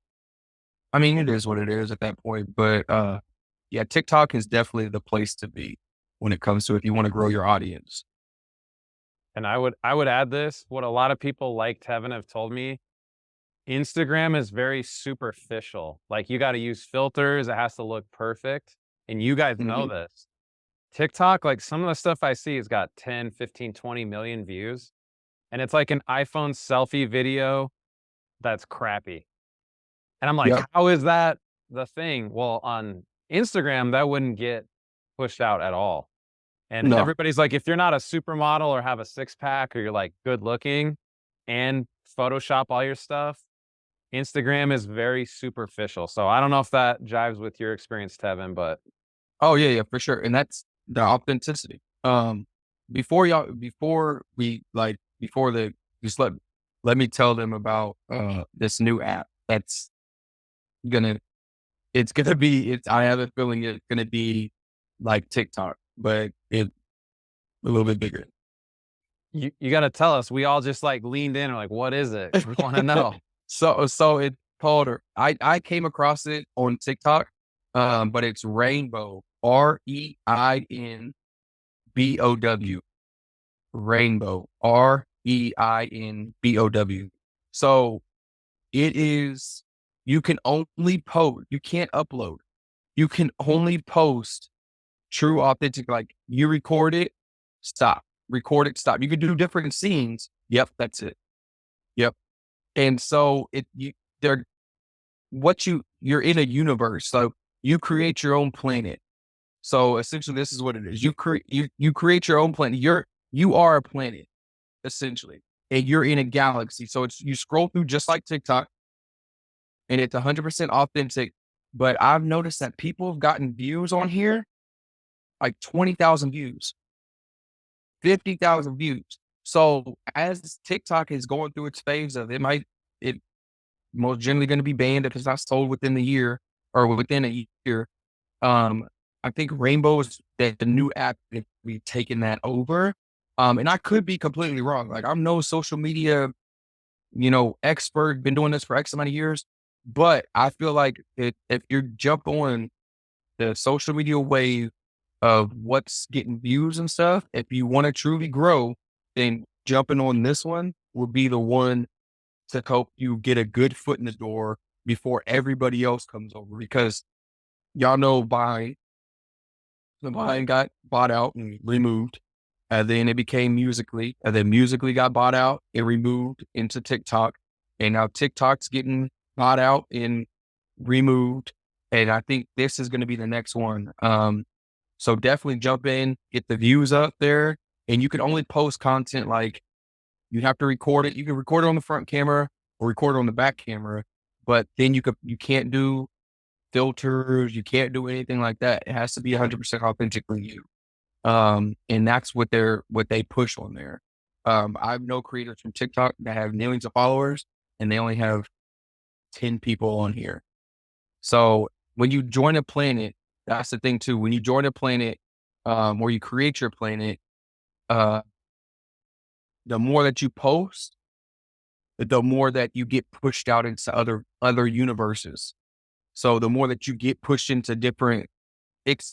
I mean, it is what it is at that point. But yeah, TikTok is definitely the place to be when it comes to if you want to grow your audience. And I would add this, what a lot of people like Tevin have told me, Instagram is very superficial. Like you got to use filters. It has to look perfect. And you guys know this. TikTok, like some of the stuff I see has got 10, 15, 20 million views. And it's like an iPhone selfie video that's crappy. And I'm like, Yep. how is that the thing? Well, on Instagram, that wouldn't get pushed out at all. And No. everybody's like, if you're not a supermodel or have a six pack or you're like good looking and Photoshop all your stuff, Instagram is very superficial. So I don't know if that jives with your experience, Tevin, but Oh yeah, for sure. And that's the authenticity. Just let me tell them about this new app that's gonna I have a feeling it's gonna be like TikTok, but it's a little bit bigger. you got to tell us. We all just like leaned in and like, what is it? We want to know. So it's called, I came across it on TikTok, but it's Rainbow, REINBOW, Rainbow, REINBOW. So it is, you can only post, you can't upload. You can only post true, authentic, like you record it, stop, record it, stop. You can do different scenes. Yep, that's it. Yep. And so you're in a universe. So you create your own planet. So essentially this is what it is. You create your own planet. You are a planet, essentially. And you're in a galaxy. So you scroll through just like TikTok and it's 100% authentic. But I've noticed that people have gotten views on here, like 20,000 views, 50,000 views. So as TikTok is going through its phase of it most generally going to be banned if it's not sold within the year or within a year. I think Rainbow is the new app that we've taken that over. And I could be completely wrong. Like I'm no social media, expert, been doing this for X amount of years, but I feel like if you jump on the social media wave of what's getting views and stuff. If you want to truly grow, then jumping on this one will be the one to help you get a good foot in the door before everybody else comes over. Because y'all know the Vine got bought out and removed. And then it became Musically. And then Musically got bought out and removed into TikTok. And now TikTok's getting bought out and removed. And I think this is going to be the next one. So definitely jump in, get the views up there. And you can only post content like you have to record it. You can record it on the front camera or record it on the back camera. But then you can't do filters. You can't do anything like that. It has to be 100% authentically you. And that's what they push on there. I know creators from TikTok that have millions of followers and they only have 10 people on here. So when you join a planet, that's the thing too. When you join a planet, or you create your planet, the more that you post, the more that you get pushed out into other universes. So the more that you get pushed into different, it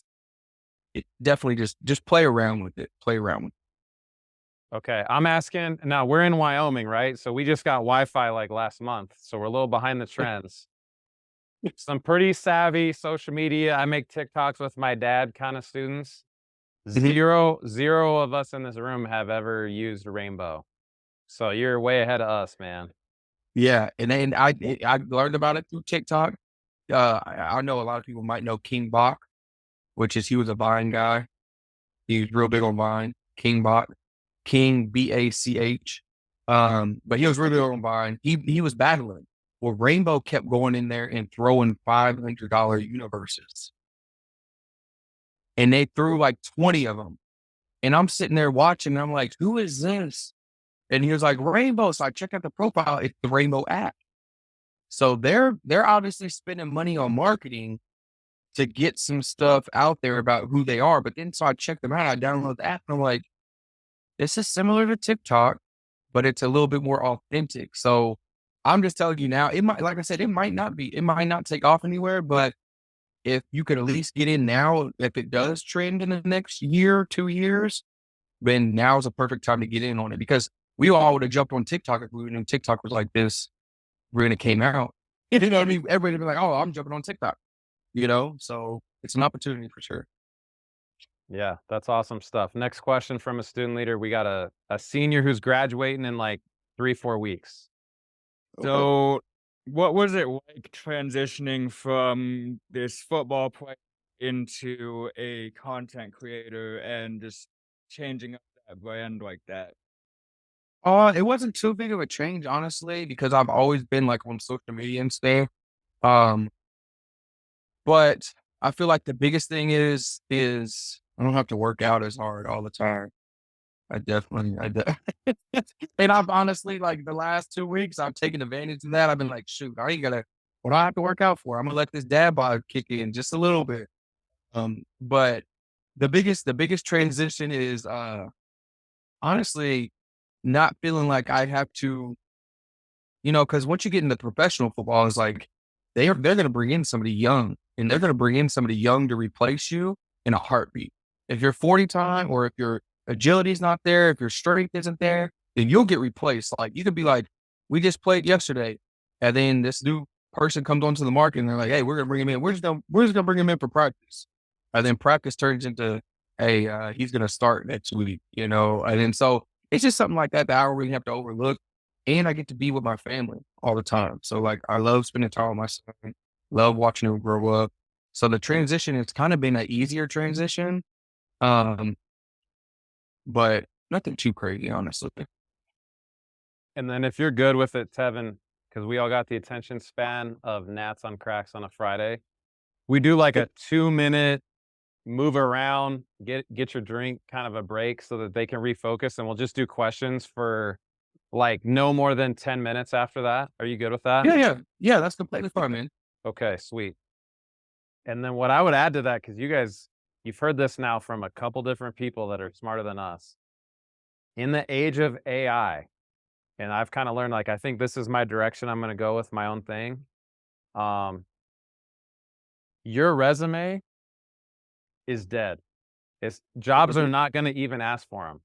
definitely just play around with it. Play around with it. Okay, I'm asking now. We're in Wyoming, right? So we just got Wi-Fi like last month, so we're a little behind the trends. Some pretty savvy social media. I make TikToks with my dad kind of students. Zero of us in this room have ever used Rainbow. So you're way ahead of us, man. Yeah, and then I learned about it through TikTok. I know a lot of people might know King Bach, he was a Vine guy. He was real big on Vine. King Bach, King Bach. But he was really big on Vine. He was battling. Well, Rainbow kept going in there and throwing $500 universes, and they threw like 20 of them. And I'm sitting there watching. And I'm like, who is this? And he was like, Rainbow. So I checked out the profile. It's the Rainbow app. So they're obviously spending money on marketing to get some stuff out there about who they are. But then so I checked them out. I downloaded the app and I'm like, this is similar to TikTok, but it's a little bit more authentic. So I'm just telling you now, it might, like I said, it might not take off anywhere, but if you could at least get in now, if it does trend in the next year, 2 years, then now is a perfect time to get in on it, because we all would have jumped on TikTok if we knew TikTok was like this when it came out. You know what I mean? Everybody would be like, oh, I'm jumping on TikTok, so it's an opportunity for sure. Yeah, that's awesome stuff. Next question from a student leader. We got a senior who's graduating in like 3-4 weeks. So, what was it like transitioning from this football player into a content creator and just changing up that brand like that? It wasn't too big of a change, honestly, because I've always been like on social media and stuff. But I feel like the biggest thing is I don't have to work out as hard all the time. I definitely, and I've honestly, like the last 2 weeks, I've taken advantage of that. I've been like, shoot, I ain't gonna, what do I have to work out for? I'm gonna let this dad bod kick in just a little bit. But the biggest transition is, honestly, not feeling like I have to, because once you get into professional football, it's like they're going to bring in somebody young, and they're going to bring in somebody young to replace you in a heartbeat. If your 40 time, or if your agility is not there, if your strength isn't there, then you'll get replaced. Like you could be like, we just played yesterday, and then this new person comes onto the market, and they're like, hey, we're going to bring him in. We're just going to bring him in for practice, and then practice turns into, hey, he's going to start next week, and then so it's just something like that I don't really have to overlook. And I get to be with my family all the time. So like, I love spending time with my son, love watching him grow up. So the transition has kind of been an easier transition. But nothing too crazy, honestly. And then if you're good with it, Tevyn, because we all got the attention span of gnats on cracks on a Friday, we do like a 2-minute move around, get your drink, kind of a break so that they can refocus. And we'll just do questions for like no more than 10 minutes after that. Are you good with that? Yeah. That's completely fine, man. Okay, sweet. And then what I would add to that, because you've heard this now from a couple different people that are smarter than us. In the age of AI, and I've kind of learned, like, I think this is my direction I'm going to go with my own thing. Your resume is dead. Jobs are not going to even ask for them.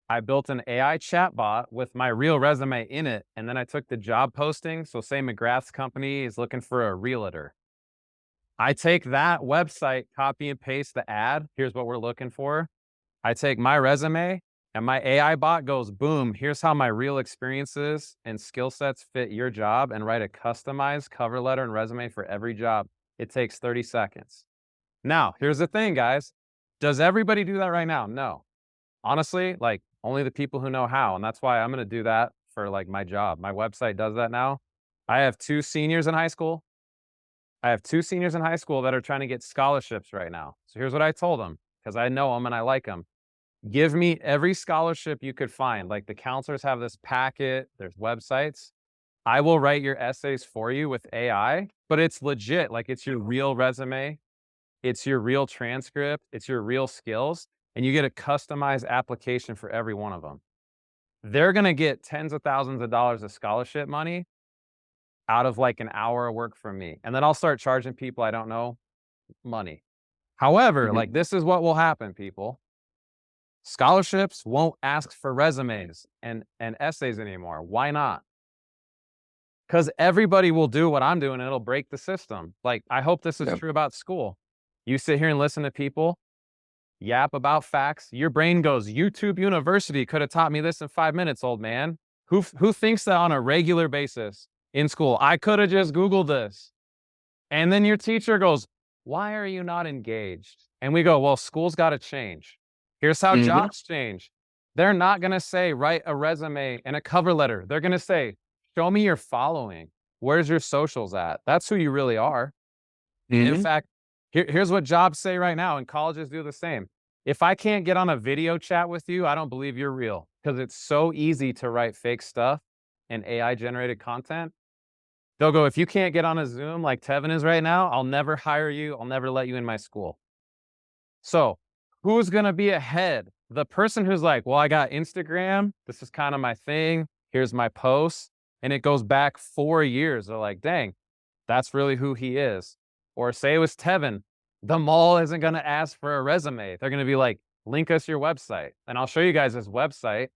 I built an AI chatbot with my real resume in it, and then I took the job posting. So say McGrath's company is looking for a realtor. I take that website, copy and paste the ad. Here's what we're looking for. I take my resume and my AI bot goes, boom, here's how my real experiences and skill sets fit your job, and write a customized cover letter and resume for every job. It takes 30 seconds. Now, here's the thing, guys. Does everybody do that right now? No. Honestly, like only the people who know how. And that's why I'm going to do that for like my job. My website does that now. I have two seniors in high school. That are trying to get scholarships right now. So here's what I told them, because I know them and I like them. Give me every scholarship you could find. Like the counselors have this packet, there's websites. I will write your essays for you with AI, but it's legit. Like it's your real resume, it's your real transcript, it's your real skills, and you get a customized application for every one of them. They're going to get tens of thousands of dollars of scholarship money out of like an hour of work from me. And then I'll start charging people I don't know money. However, like this is what will happen, people. Scholarships won't ask for resumes and essays anymore. Why not? Because everybody will do what I'm doing and it'll break the system. Like, I hope this is true about school. You sit here and listen to people yap about facts. Your brain goes, YouTube University could have taught me this in 5 minutes, old man. Who thinks that on a regular basis in school? I could have just Googled this. And then your teacher goes, why are you not engaged? And we go, well, school's got to change. Here's how jobs change. They're not going to say, write a resume and a cover letter. They're going to say, show me your following. Where's your socials at? That's who you really are. In fact, here's what jobs say right now, and colleges do the same. If I can't get on a video chat with you, I don't believe you're real, because it's so easy to write fake stuff and AI generated content. They'll go, if you can't get on a Zoom like Tevyn is right now, I'll never hire you. I'll never let you in my school. So who's going to be ahead? The person who's like, well, I got Instagram. This is kind of my thing. Here's my posts. And it goes back 4 years. They're like, dang, that's really who he is. Or say it was Tevyn. The mall isn't going to ask for a resume. They're going to be like, link us your website. And I'll show you guys his website.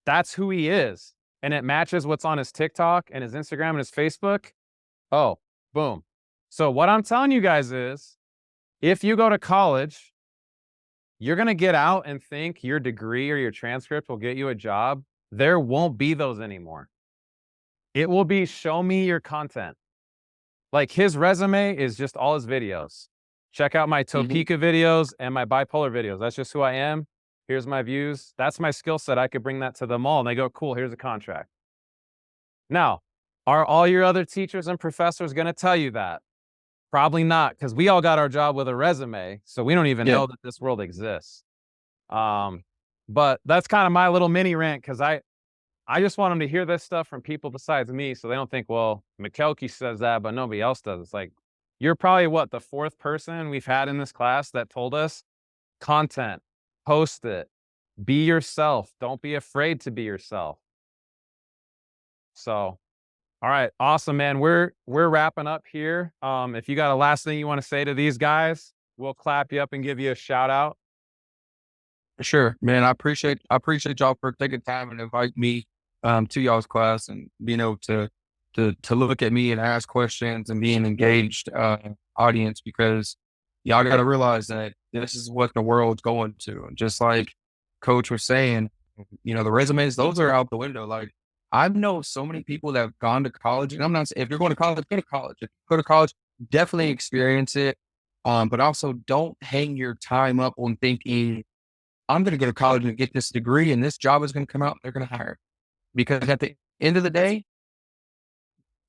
That's who he is. And it matches what's on his TikTok and his Instagram and his Facebook. Oh, boom. So what I'm telling you guys is, if you go to college, you're going to get out and think your degree or your transcript will get you a job. There won't be those anymore. It will be, show me your content. Like his resume is just all his videos. Check out my Topeka videos and my bipolar videos. That's just who I am. Here's my views. That's my skill set. I could bring that to the mall and they go, cool, here's a contract. Now, are all your other teachers and professors going to tell you that? Probably not, because we all got our job with a resume, so we don't even know that this world exists. But that's kind of my little mini rant, because I just want them to hear this stuff from people besides me, so they don't think, well, Makelky says that, but nobody else does. It's like, you're probably what, the 4th person we've had in this class that told us content, post it, be yourself. Don't be afraid to be yourself. So, all right, awesome, man. We're wrapping up here. If you got a last thing you want to say to these guys, we'll clap you up and give you a shout out. Sure, man. I appreciate y'all for taking time and invite me to y'all's class, and being able to look at me and ask questions and being engaged audience, because y'all got to realize that this is what the world's going to. And just like Coach was saying, the resumes, those are out the window. Like, I've known so many people that have gone to college, and I'm not saying if you're going to college, go to college. If you go to college, definitely experience it. But also don't hang your time up on thinking, I'm going to go to college and get this degree and this job is going to come out and they're going to hire. Because at the end of the day,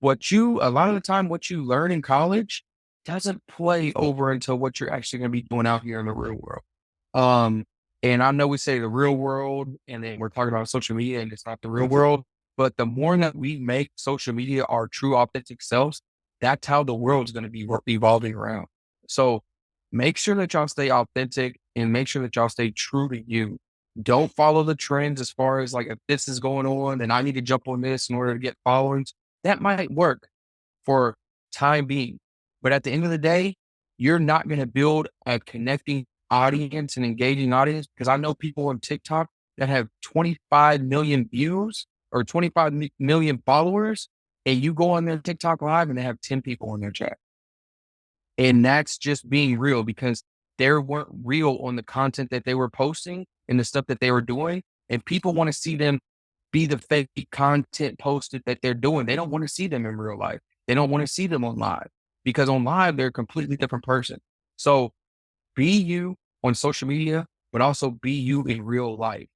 a lot of the time, what you learn in college doesn't play over until what you're actually going to be doing out here in the real world. And I know we say the real world, and then we're talking about social media, and it's not the real world. But the more that we make social media our true authentic selves, that's how the world's going to be evolving around. So make sure that y'all stay authentic and make sure that y'all stay true to you. Don't follow the trends as far as like, if this is going on and I need to jump on this in order to get followings. That might work for time being. But at the end of the day, you're not going to build a connecting audience and engaging audience, because I know people on TikTok that have 25 million views or 25 million followers, and you go on their TikTok live and they have 10 people in their chat. And that's just being real, because they weren't real on the content that they were posting and the stuff that they were doing. And people want to see them be the fake content posted that they're doing. They don't want to see them in real life. They don't want to see them on live, because on live, they're a completely different person. So be you on social media, but also be you in real life.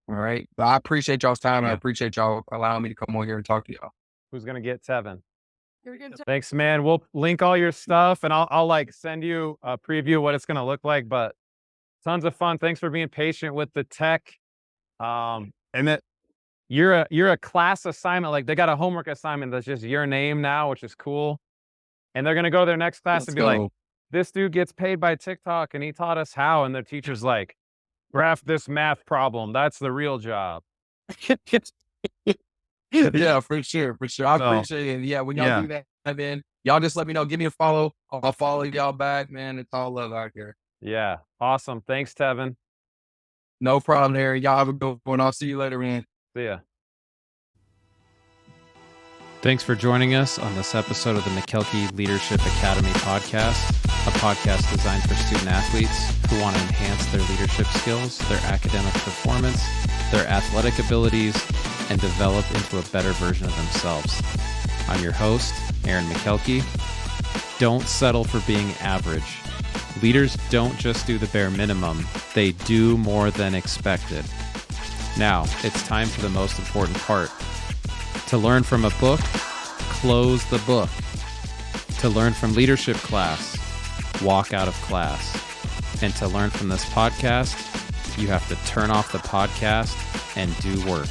All right. But I appreciate y'all's time. I appreciate y'all allowing me to come on here and talk to y'all. Who's going to get Tevyn? Thanks, man. We'll link all your stuff, and I'll like send you a preview of what it's going to look like, but tons of fun. Thanks for being patient with the tech. And that you're a class assignment. Like, they got a homework assignment that's just your name now, which is cool. And they're going to go to their next class and be like, this dude gets paid by TikTok and he taught us how. And their teacher's like, graph this math problem. That's the real job. Yeah, for sure. I appreciate it. Yeah, when y'all do that, then y'all just let me know. Give me a follow. I'll follow y'all back, man. It's all love out here. Yeah. Awesome. Thanks, Tevyn. No problem, Harry. Y'all have a good one. I'll see you later, man. See ya. Thanks for joining us on this episode of the Makelky Leadership Academy podcast, a podcast designed for student athletes who want to enhance their leadership skills, their academic performance, their athletic abilities, and develop into a better version of themselves. I'm your host, Aaron Makelky. Don't settle for being average. Leaders don't just do the bare minimum, they do more than expected. Now, it's time for the most important part. To learn from a book, close the book. To learn from leadership class, walk out of class. And to learn from this podcast, you have to turn off the podcast and do work.